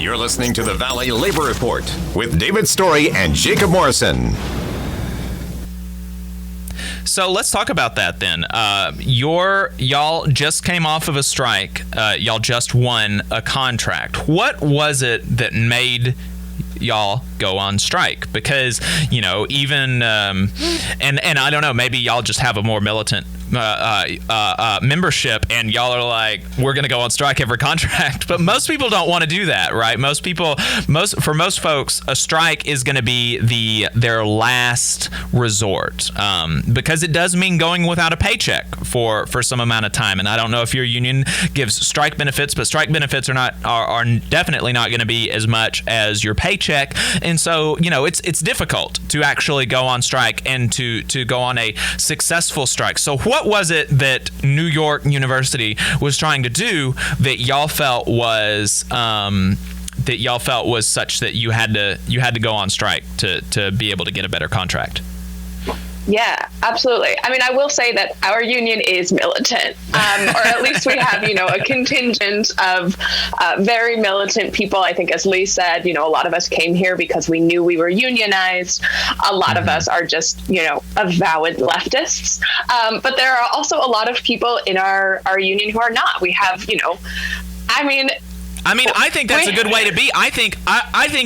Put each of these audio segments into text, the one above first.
You're listening to the Valley Labor Report with David Story and Jacob Morrison. So let's talk about that then. Y'all just came off of a strike. Y'all just won a contract. What was it that made y'all go on strike? Because, even, and I don't know, maybe y'all just have a more militant membership and y'all are like, we're going to go on strike every contract. But most people don't want to do that, right? For most folks, a strike is going to be their last resort, because it does mean going without a paycheck for some amount of time. And I don't know if your union gives strike benefits, but strike benefits are definitely not going to be as much as your paycheck. And so, it's difficult to actually go on strike and to go on a successful strike. So what was it that New York University was trying to do that y'all felt was such that you had to go on strike to be able to get a better contract? Yeah, absolutely. I mean, I will say that our union is militant, or at least we have, a contingent of very militant people. I think, as Lee said, a lot of us came here because we knew we were unionized. A lot of us are just, avowed leftists. But there are also a lot of people in our union who are not. We have, I think that's a good way to be. I think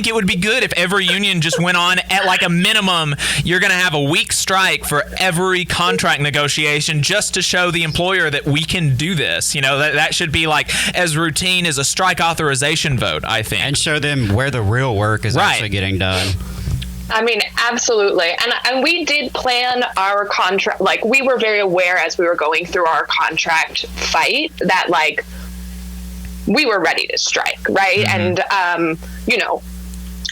it would be good if every union just went on at like a minimum. You're going to have a week strike for every contract negotiation just to show the employer that we can do this. That should be like as routine as a strike authorization vote, I think. And show them where the real work is actually getting done. I mean, absolutely. And we did plan our contract. Like, we were very aware as we were going through our contract fight that, like, we were ready to strike, right? Mm-hmm. And,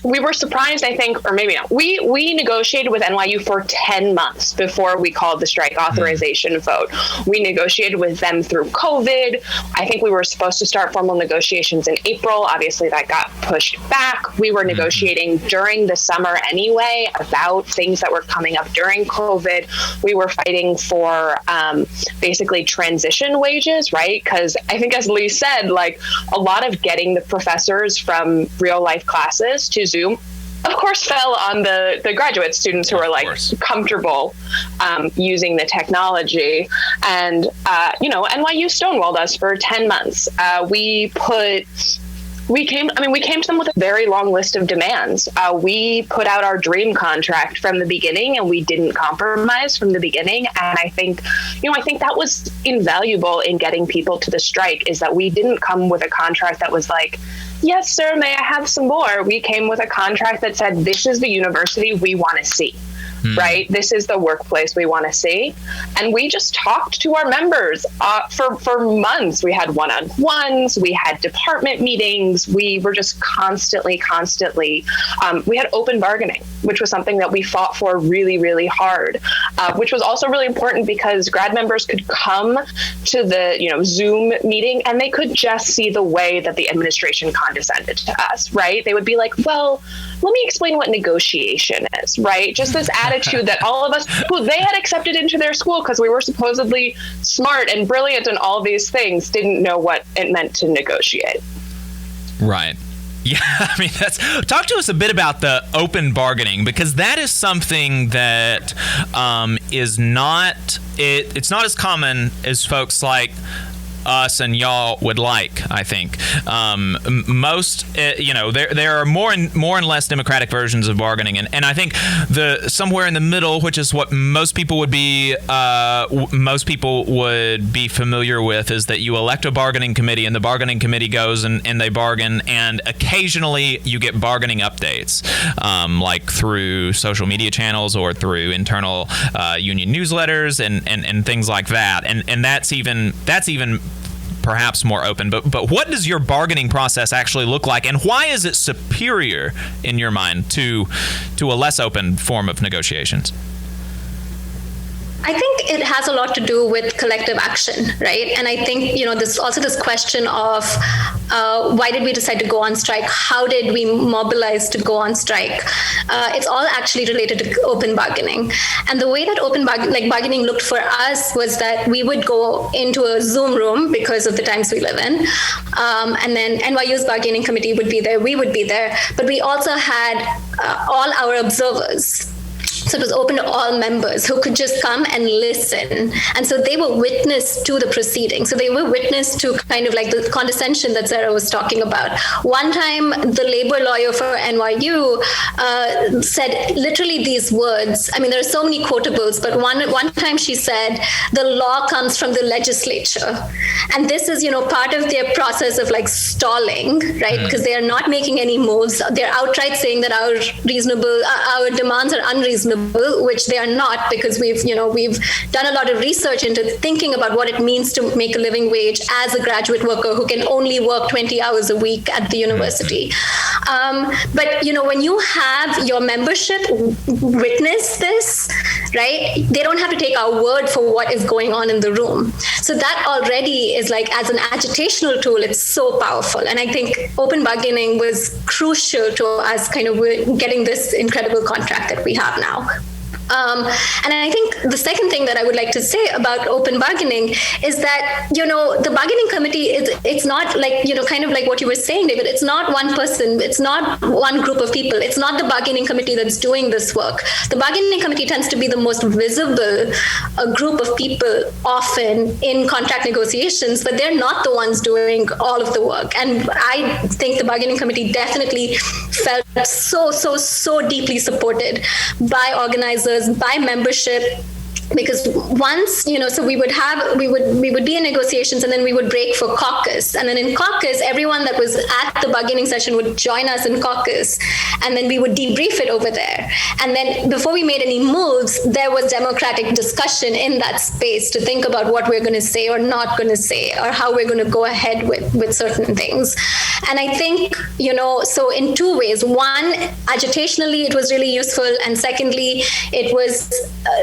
we were surprised, I think, or maybe not. We negotiated with NYU for 10 months before we called the strike authorization vote. We negotiated with them through COVID. I think we were supposed to start formal negotiations in April. Obviously, that got pushed back. We were negotiating during the summer anyway about things that were coming up during COVID. We were fighting for basically transition wages, right? Because I think, as Lee said, like, a lot of getting the professors from real life classes to Zoom, of course, fell on the graduate students who are like comfortable using the technology. And, NYU stonewalled us for 10 months. We came to them with a very long list of demands. We put out our dream contract from the beginning, and we didn't compromise from the beginning. And I think that was invaluable in getting people to the strike, is that we didn't come with a contract that was like, yes, sir, may I have some more? We came with a contract that said, this is the university we want to see. Right? This is the workplace we want to see. And we just talked to our members for months. We had one-on-ones. We had department meetings. We were just constantly. We had open bargaining, which was something that we fought for really, really hard, which was also really important because grad members could come to the Zoom meeting and they could just see the way that the administration condescended to us, right? They would be like, well, let me explain what negotiation is, right? Just this attitude that all of us who they had accepted into their school because we were supposedly smart and brilliant and all these things didn't know what it meant to negotiate. Right. Yeah, I mean, talk to us a bit about the open bargaining, because that is something that is not, it's not as common as folks like us and y'all would like, I think. Most, there are more and less democratic versions of bargaining, and I think the somewhere in the middle, which is what most people would be familiar with, is that you elect a bargaining committee, and the bargaining committee goes and they bargain, and occasionally you get bargaining updates, like through social media channels or through internal union newsletters and things like that, and that's even perhaps more open, but what does your bargaining process actually look like, and why is it superior in your mind to a less open form of negotiations? I think it has a lot to do with collective action, right? And I think, there's also this question of why did we decide to go on strike? How did we mobilize to go on strike? It's all actually related to open bargaining. And the way that bargaining looked for us was that we would go into a Zoom room because of the times we live in. And then NYU's bargaining committee would be there, we would be there, but we also had all our observers. So it was open to all members who could just come and listen. And so they were witness to the proceeding. So they were witness to kind of like the condescension that Sarah was talking about. One time, the labor lawyer for NYU said literally these words. I mean, there are so many quotables, but one time she said, the law comes from the legislature. And this is, part of their process of like stalling, right? Because they are not making any moves. They're outright saying that our demands are unreasonable, which they are not, because we've done a lot of research into thinking about what it means to make a living wage as a graduate worker who can only work 20 hours a week at the university. But when you have your membership witness this, right, they don't have to take our word for what is going on in the room. So that already is like, as an agitational tool, it's so powerful. And I think open bargaining was crucial to us kind of getting this incredible contract that we have now. And I think the second thing that I would like to say about open bargaining is that, the bargaining committee, it's not like, kind of like what you were saying, David, it's not one person, it's not one group of people, it's not the bargaining committee that's doing this work. The bargaining committee tends to be the most visible group of people often in contract negotiations, but they're not the ones doing all of the work. And I think the bargaining committee definitely felt so deeply supported by organizers, by membership, because once, so we would be in negotiations, and then we would break for caucus. And then in caucus, everyone that was at the bargaining session would join us in caucus, and then we would debrief it over there. And then before we made any moves, there was democratic discussion in that space to think about what we're going to say or not going to say, or how we're going to go ahead with certain things. And I think, so in two ways. One, agitationally, it was really useful. And secondly, it was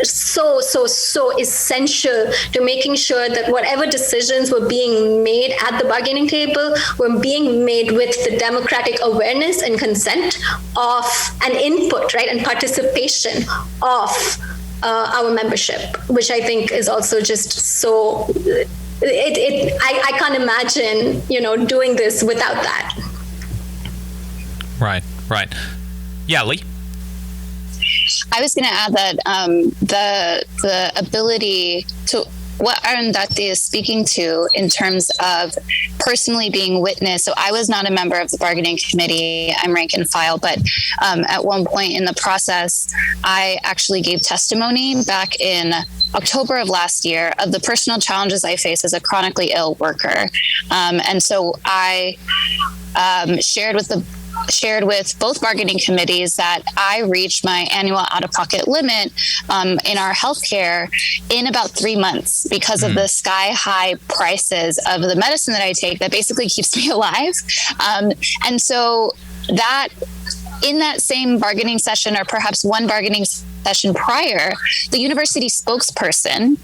so essential to making sure that whatever decisions were being made at the bargaining table were being made with the democratic awareness and consent of an input, right, and participation of our membership, which I think is also just so. I can't imagine, doing this without that. Right. Yeah, Lee. I was going to add that the ability to what Arundhati is speaking to in terms of personally being witness. So I was not a member of the bargaining committee. I'm rank and file, but at one point in the process, I actually gave testimony back in October of last year of the personal challenges I face as a chronically ill worker. And so I shared with both bargaining committees that I reached my annual out-of-pocket limit in our healthcare in about 3 months because of the sky-high prices of the medicine that I take that basically keeps me alive. And so that in that same bargaining session, or perhaps one bargaining session prior, the university spokesperson,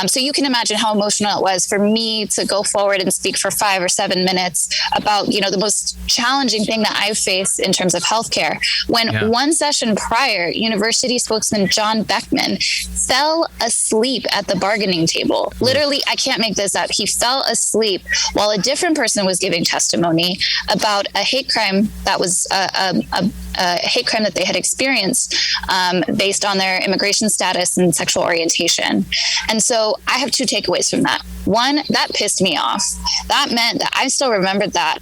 so you can imagine how emotional it was for me to go forward and speak for 5 or 7 minutes about, the most challenging thing that I've faced in terms of healthcare. When one session prior, university spokesman John Beckman fell asleep at the bargaining table. Literally, I can't make this up. He fell asleep while a different person was giving testimony about a hate crime that was a hate crime that they had experienced based on their immigration status and sexual orientation. And so I have 2 takeaways from that. One, that pissed me off. That meant that I still remembered that,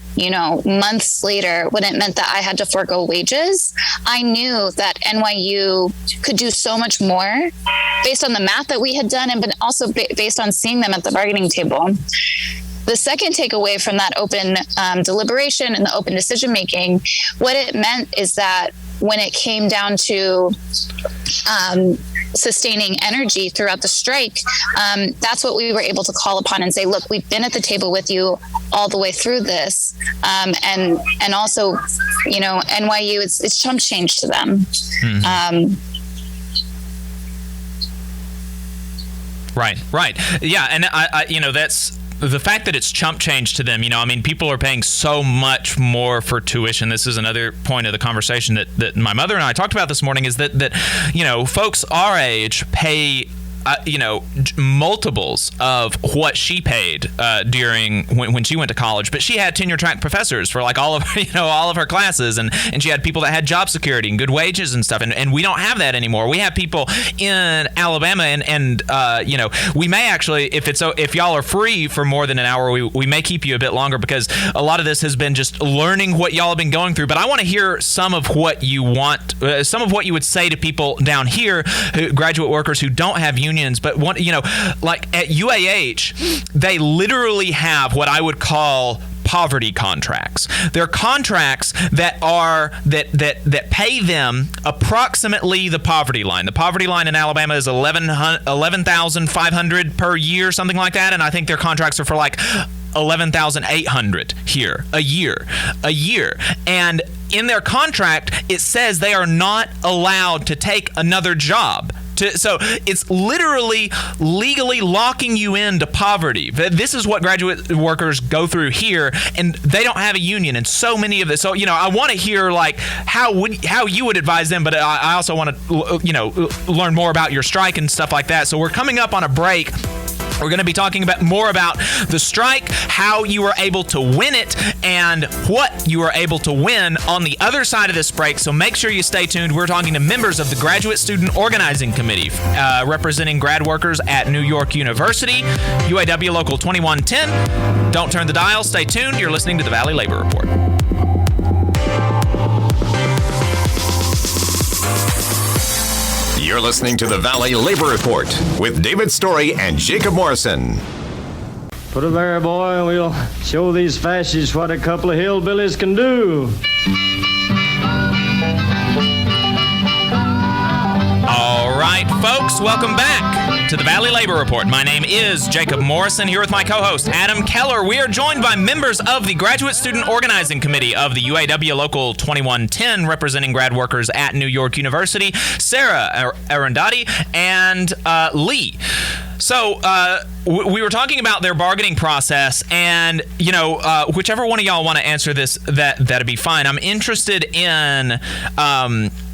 months later, when it meant that I had to forego wages. I knew that NYU could do so much more based on the math that we had done, and but also based on seeing them at the bargaining table. The second takeaway from that open deliberation and the open decision making, what it meant is that when it came down to sustaining energy throughout the strike, that's what we were able to call upon and say, look, we've been at the table with you all the way through this. And also, NYU, it's chump change to them. Right. Yeah, and I that's the fact that it's chump change to them. People are paying so much more for tuition. This is another point of the conversation that my mother and I talked about this morning, is that folks our age pay multiples of what she paid during when she went to college. But she had tenure track professors for like all of her classes, and she had people that had job security and good wages and stuff. And we don't have that anymore. We have people in Alabama, and we may actually, if y'all are free for more than an hour, we may keep you a bit longer, because a lot of this has been just learning what y'all have been going through. But I want to hear some of what you want, some of what you would say to people down here, graduate workers who don't have unions. But like at UAH, they literally have what I would call poverty contracts. They're contracts that pay them approximately the poverty line. The poverty line in Alabama is $11,500 per year, something like that, and I think their contracts are for like $11,800 here a year. And in their contract, it says they are not allowed to take another job. So it's literally legally locking you into poverty. This is what graduate workers go through here, and they don't have a union. And so many of this. So I want to hear like how you would advise them, but I also want to learn more about your strike and stuff like that. So we're coming up on a break. We're going to be talking more about the strike, how you were able to win it, and what you were able to win on the other side of this break. So make sure you stay tuned. We're talking to members of the Graduate Student Organizing Committee, representing grad workers at New York University, UAW Local 2110. Don't turn the dial. Stay tuned. You're listening to the Valley Labor Report. You're listening to the Valley Labor Report with David Story and Jacob Morrison. Put it there, boy, and we'll show these fascists what a couple of hillbillies can do. All right, folks, welcome back to the Valley Labor Report. My name is Jacob Morrison, here with my co-host Adam Keller. We are joined by members of the Graduate Student Organizing Committee of the UAW Local 2110, representing grad workers at New York University, Sarah Arundhati and Lee. So we were talking about their bargaining process, and whichever one of y'all want to answer this, that'd be fine. I'm interested in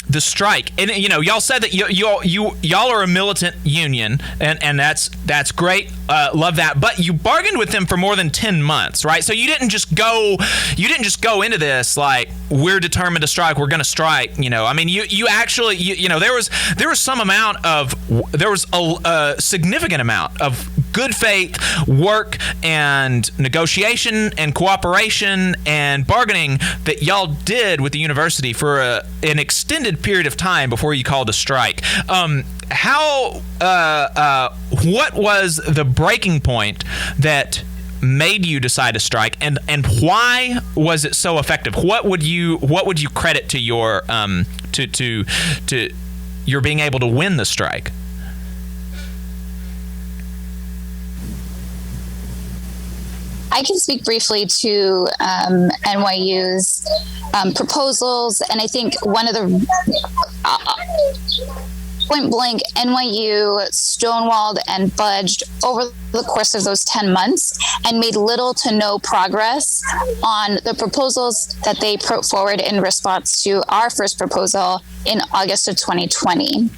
the strike, and y'all said that y'all are a militant union, and that's great. Love that. But you bargained with them for more than 10 months, right? So you didn't just go into this like, we're determined to strike, we're going to strike. You actually there was a significant amount of good faith work and negotiation and cooperation and bargaining that y'all did with the university for an extended period of time before you called a strike. What was the breaking point that made you decide to strike, and why was it so effective? What would you credit to your to your being able to win the strike? I can speak briefly to NYU's proposals, and I think one of the point blank, NYU stonewalled and budged over the course of those 10 months and made little to no progress on the proposals that they put forward in response to our first proposal in August of 2020.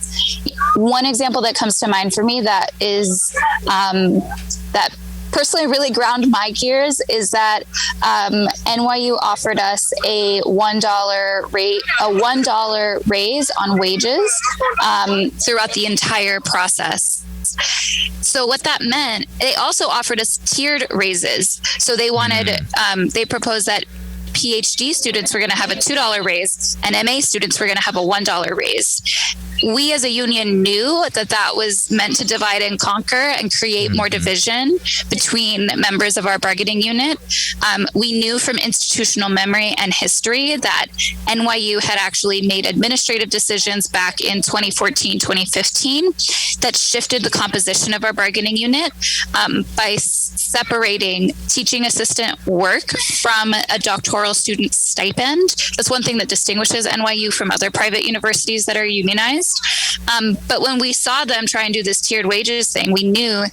One example that comes to mind for me that is that personally really ground my gears is that NYU offered us a $1 raise on wages throughout the entire process. So what that meant, they also offered us tiered raises. So they wanted, they proposed that PhD students were going to have a $2 raise and MA students were going to have a $1 raise. We as a union knew that was meant to divide and conquer and create more division between members of our bargaining unit. We knew from institutional memory and history that NYU had actually made administrative decisions back in 2014, 2015 that shifted the composition of our bargaining unit by separating teaching assistant work from a doctoral student stipend. That's one thing that distinguishes NYU from other private universities that are unionized. increased. But when we saw them try and do this tiered wages thing, we knew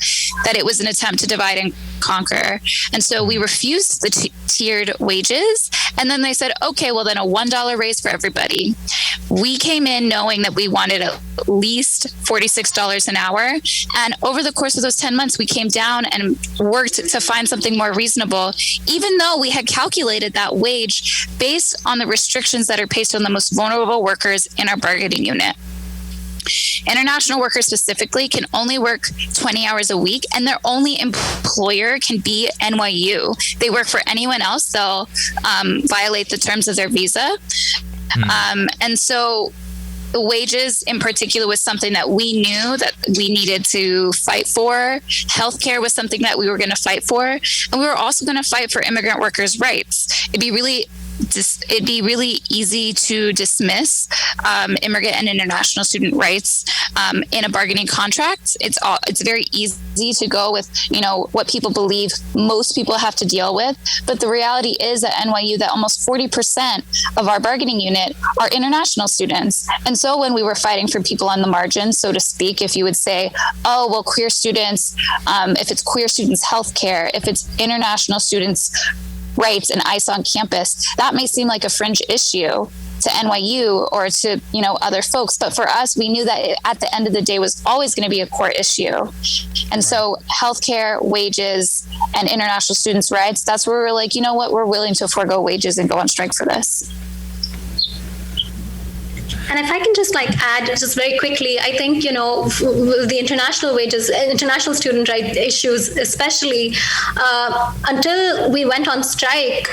that it was an attempt to divide and conquer. And so we refused the tiered wages. And then they said, okay, well then a $1 raise for everybody. We came in knowing that we wanted at least $46 an hour. And over the course of those 10 months, we came down and worked to find something more reasonable, even though we had calculated that wage based on the restrictions that are placed on the most vulnerable workers in our bargaining unit. International workers specifically can only work 20 hours a week, and their only employer can be NYU. They work for anyone else, they'll violate the terms of their visa. And so the wages in particular was something that we knew that we needed to fight for. Healthcare was something that we were going to fight for. And we were also going to fight for immigrant workers' rights. It'd be really easy to dismiss immigrant and international student rights in a bargaining contract. It's very easy to go with, what people believe most people have to deal with. But the reality is at NYU that almost 40% of our bargaining unit are international students. And so when we were fighting for people on the margins, so to speak, if you would say, oh, well, queer students, if it's queer students' healthcare, if it's international students' rights and ICE on campus, that may seem like a fringe issue to NYU or to, other folks. But for us, we knew that at the end of the day was always going to be a core issue. And so healthcare, wages, and international students' rights, that's where we're like, you know what, we're willing to forego wages and go on strike for this. And if I can just add just very quickly, I think, the international wages, international student right issues, especially until we went on strike,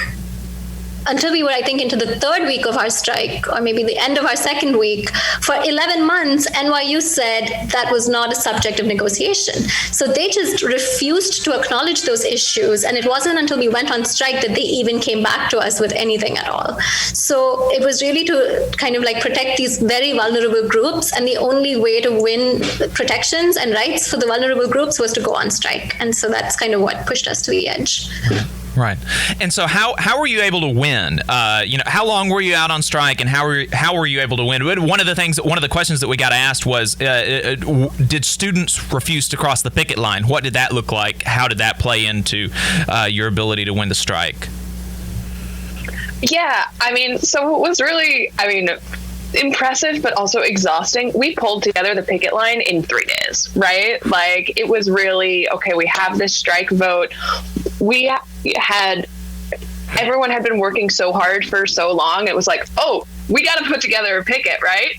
until we were, I think, into the third week of our strike, or maybe the end of our second week, for 11 months, NYU said that was not a subject of negotiation. So they just refused to acknowledge those issues. And it wasn't until we went on strike that they even came back to us with anything at all. So it was really to kind of protect these very vulnerable groups. And the only way to win protections and rights for the vulnerable groups was to go on strike. And so that's kind of what pushed us to the edge. Right. And so how were you able to win? How long were you out on strike, and how were you able to win? One of the questions that we got asked was, did students refuse to cross the picket line? What did that look like? How did that play into your ability to win the strike? Yeah, so it was really, impressive, but also exhausting. We pulled together the picket line in 3 days, right? It was really, okay, we have this strike vote. Everyone had been working so hard for so long. It was we got to put together a picket, right?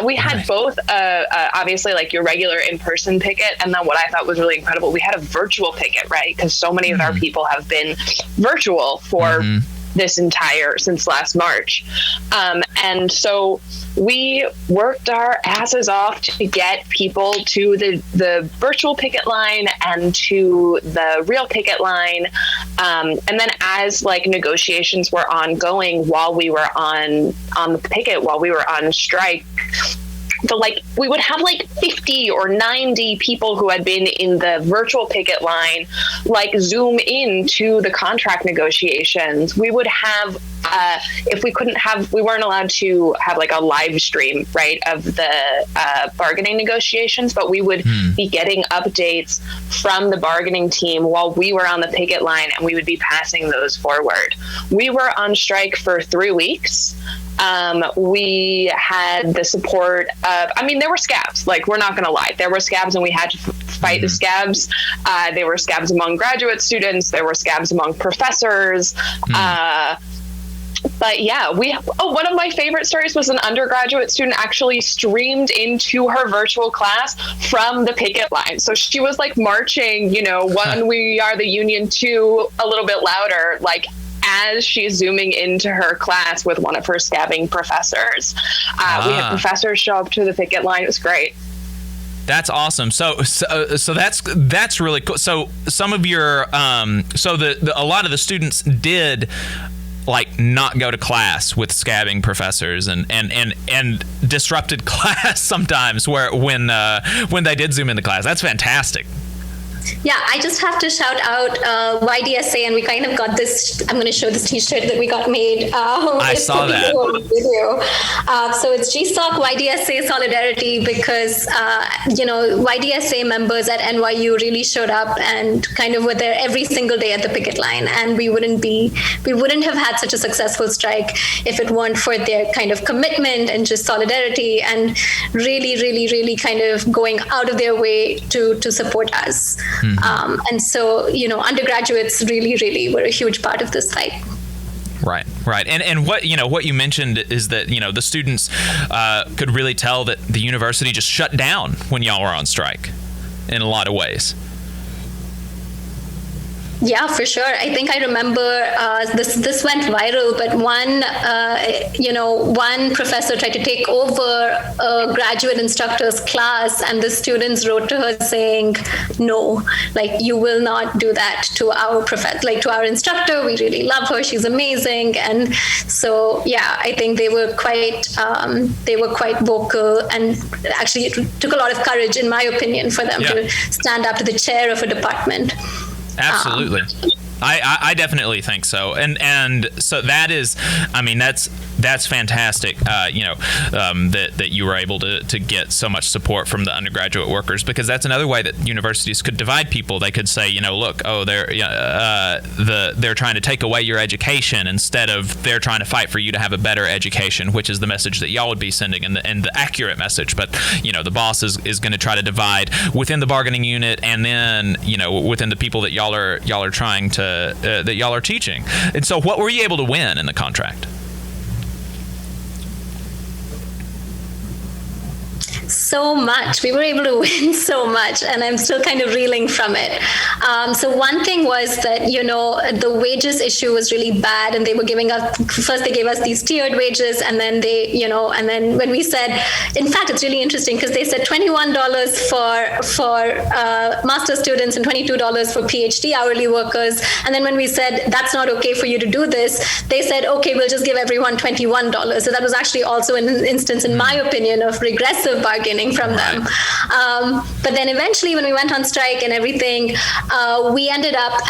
We had both, obviously, your regular in-person picket, and then what I thought was really incredible, we had a virtual picket, right? Because so many of our people have been virtual for since last March. And so we worked our asses off to get people to the virtual picket line and to the real picket line. And then as negotiations were ongoing while we were on the picket, while we were on strike, we would have 50 or 90 people who had been in the virtual picket line, Zoom into the contract negotiations. We would have, we weren't allowed to have a live stream, right, of the bargaining negotiations, but we would be getting updates from the bargaining team while we were on the picket line, and we would be passing those forward. We were on strike for 3 weeks. We had the support of, there were scabs, we're not going to lie. There were scabs, and we had to fight the scabs. There were scabs among graduate students. There were scabs among professors. But yeah, one of my favorite stories was an undergraduate student actually streamed into her virtual class from the picket line. So she was marching, one We Are the Union, two a little bit louder, as she's zooming into her class with one of her scabbing professors. We had professors show up to the picket line. It was great. That's awesome. So that's really cool. So some of your a lot of the students did not go to class with scabbing professors and disrupted class sometimes when they did zoom into class. That's fantastic. Yeah, I just have to shout out YDSA, and we kind of got this. I'm going to show this T-shirt that we got made. I saw that. Video. So it's GSOC YDSA Solidarity because YDSA members at NYU really showed up and kind of were there every single day at the picket line, and we wouldn't have had such a successful strike if it weren't for their kind of commitment and just solidarity and really, really, really kind of going out of their way to support us. Mm-hmm. And so, undergraduates really, really were a huge part of this fight. Right. And what you mentioned is that, the students could really tell that the university just shut down when y'all were on strike in a lot of ways. Yeah, for sure. I think I remember this went viral, but one professor tried to take over a graduate instructor's class, and the students wrote to her saying, "No, you will not do that to our to our instructor. We really love her. She's amazing." And so, yeah, I think they were quite vocal, and actually it took a lot of courage, in my opinion, for them to stand up to the chair of a department. Absolutely. I definitely think so. And so that is, that's fantastic, that you were able to get so much support from the undergraduate workers, because that's another way that universities could divide people. They could say, look, they're trying to take away your education instead of they're trying to fight for you to have a better education, which is the message that y'all would be sending and the accurate message. But, the boss is going to try to divide within the bargaining unit and then, within the people that y'all are trying to that y'all are teaching. And so what were you able to win in the contract? So much. We were able to win so much, and I'm still kind of reeling from it. So one thing was that, the wages issue was really bad, and they were first they gave us these tiered wages, and then and then when we said, in fact, it's really interesting because they said $21 for master's students and $22 for PhD hourly workers. And then when we said, that's not okay for you to do this, they said, okay, we'll just give everyone $21. So that was actually also an instance, in my opinion, of regressive bargaining from them. But then eventually when we went on strike and everything, we ended up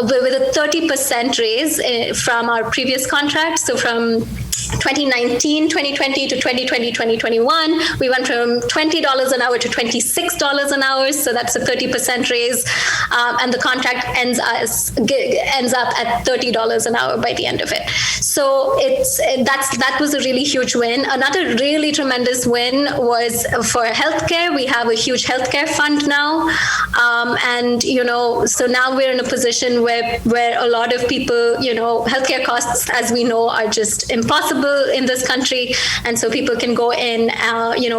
with a 30% raise from our previous contract. So from 2019, 2020 to 2020, 2021, we went from $20 an hour to $26 an hour. So that's a 30% raise. And the contract ends up at $30 an hour by the end of it. So that was a really huge win. Another really tremendous win was for healthcare. We have a huge healthcare fund now. So now we're in a position where a lot of people, healthcare costs, as we know, are just impossible in this country. And so people can go in,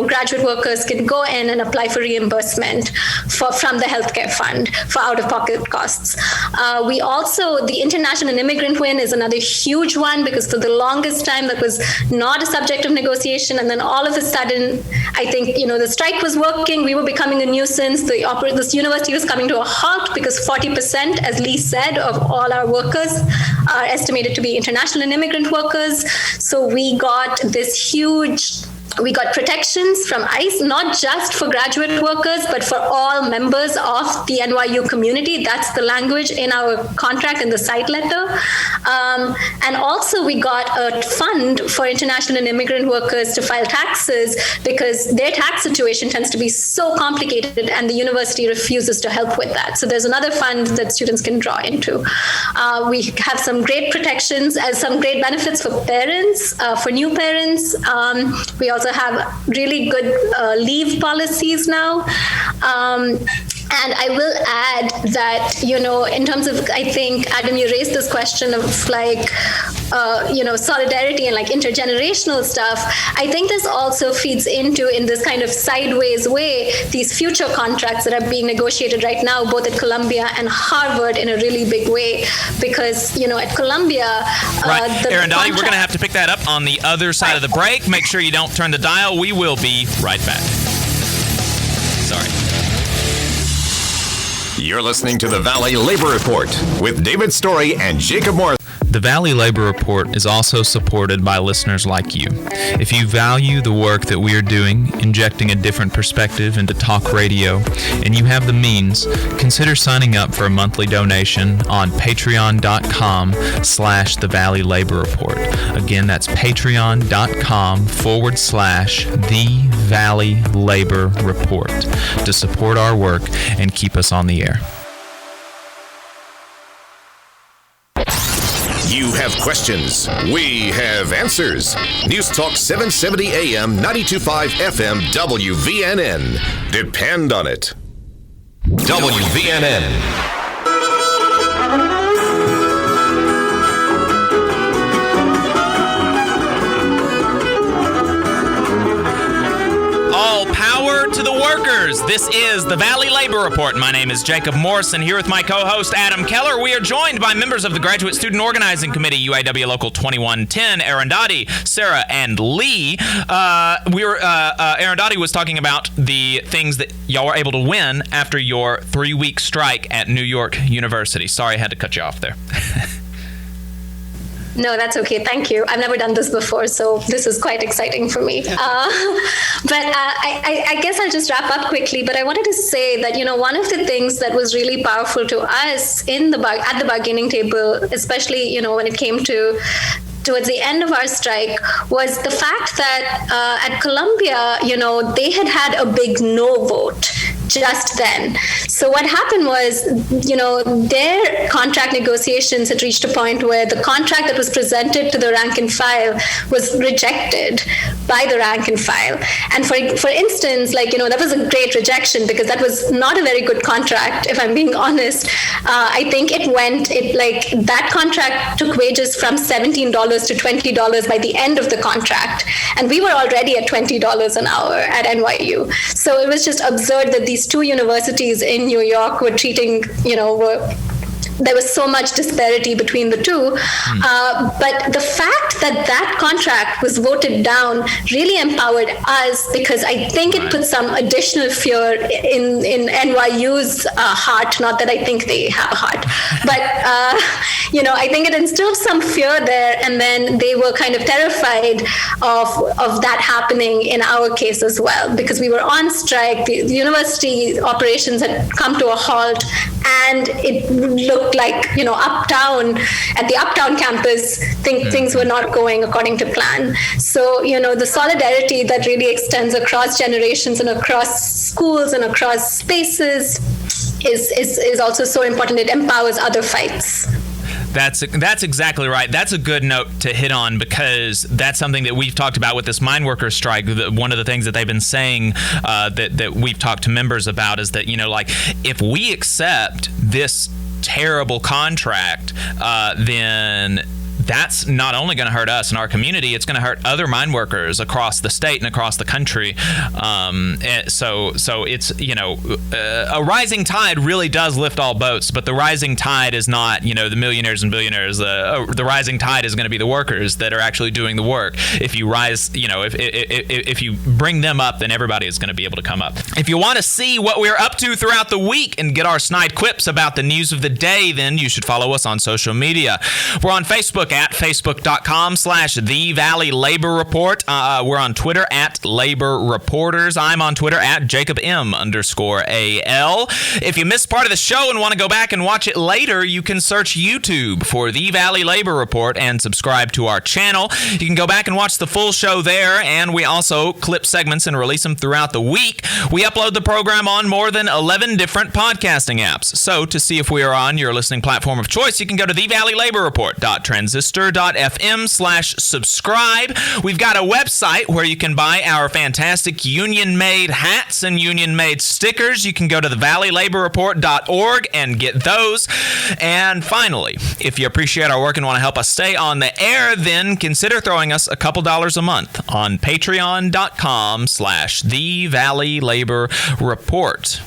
graduate workers can go in and apply for reimbursement from the healthcare fund for out-of-pocket costs. We also, the international and immigrant win is another huge one, because for the longest time that was not a subject of negotiation. And then all of a sudden, I think, the strike was working. We were becoming a nuisance. This university was coming to a halt because 40%, as Lee said, of all our workers are estimated to be international and immigrant workers. So we got protections from ICE, not just for graduate workers, but for all members of the NYU community. That's the language in our contract in the side letter. And also we got a fund for international and immigrant workers to file taxes, because their tax situation tends to be so complicated and the university refuses to help with that. So there's another fund that students can draw into. We have some great protections and some great benefits for parents, for new parents. We also have really good leave policies now. And I will add that, in terms of, I think, Adam, you raised this question of solidarity and intergenerational stuff. I think this also feeds into, in this kind of sideways way, these future contracts that are being negotiated right now, both at Columbia and Harvard, in a really big way. Because, at Columbia... Right. Arundhati, we're going to have to pick that up on the other side of the break. Make sure you don't turn the dial. We will be right back. Sorry. You're listening to the Valley Labor Report with David Story and Jacob Morris. The Valley Labor Report is also supported by listeners like you. If you value the work that we are doing, injecting a different perspective into talk radio, and you have the means, consider signing up for a monthly donation on patreon.com/The Valley Labor Report. Again, that's patreon.com/The Valley Labor Report to support our work and keep us on the air. You have questions. We have answers. News Talk 770 AM, 92.5 FM, WVNN. Depend on it. WVNN. All power to the workers. This is the Valley Labor Report. My name is Jacob Morrison, here with my co-host Adam Keller. We are joined by members of the Graduate Student Organizing Committee, UAW Local 2110, Arundhati, Sarah, and Lee. Arundhati was talking about the things that y'all were able to win after your 3-week strike at New York University. Sorry, I had to cut you off there. No, that's okay. Thank you. I've never done this before, so this is quite exciting for me. I guess I'll just wrap up quickly. But I wanted to say that, one of the things that was really powerful to us at the bargaining table, especially, when it came towards the end of our strike, was the fact that at Columbia, they had a big no vote just then. So what happened was, their contract negotiations had reached a point where the contract that was presented to the rank and file was rejected by the rank and file. And for instance, that was a great rejection because that was not a very good contract, if I'm being honest. I think that contract took wages from $17 to $20 by the end of the contract. And we were already at $20 an hour at NYU. So it was just absurd that these two universities in New York were treating, there was so much disparity between the two. But the fact that contract was voted down really empowered us because I think it put some additional fear in NYU's heart. Not that I think they have a heart, but, I think it instilled some fear there. And then they were kind of terrified of that happening in our case as well, because we were on strike. The university operations had come to a halt and it looked like, uptown, at the uptown campus, things were not going according to plan. So, the solidarity that really extends across generations and across schools and across spaces is also so important. It empowers other fights. That's exactly right. That's a good note to hit on because that's something that we've talked about with this mine workers strike. One of the things that they've been saying that we've talked to members about is that, if we accept this terrible contract, then that's not only going to hurt us and our community, it's going to hurt other mine workers across the state and across the country. So it's, a rising tide really does lift all boats, but the rising tide is not, the millionaires and billionaires. The rising tide is going to be the workers that are actually doing the work. If you rise, if you bring them up, then everybody is going to be able to come up. If you want to see what we're up to throughout the week and get our snide quips about the news of the day, then you should follow us on social media. We're on Facebook at facebook.com/The Valley Labor Report. We're on Twitter at Labor Reporters. I'm on Twitter at JacobM_AL. If you missed part of the show and want to go back and watch it later, you can search YouTube for The Valley Labor Report and subscribe to our channel. You can go back and watch the full show there, and we also clip segments and release them throughout the week. We upload the program on more than 11 different podcasting apps. So to see if we are on your listening platform of choice, you can go to thevalleylaborreport.transistor.fm/subscribe. We've got a website where you can buy our fantastic union-made hats and union-made stickers. You can go to thevalleylaborreport.org and get those. And finally, if you appreciate our work and want to help us stay on the air, then consider throwing us a couple dollars a month on patreon.com/thevalleylaborreport.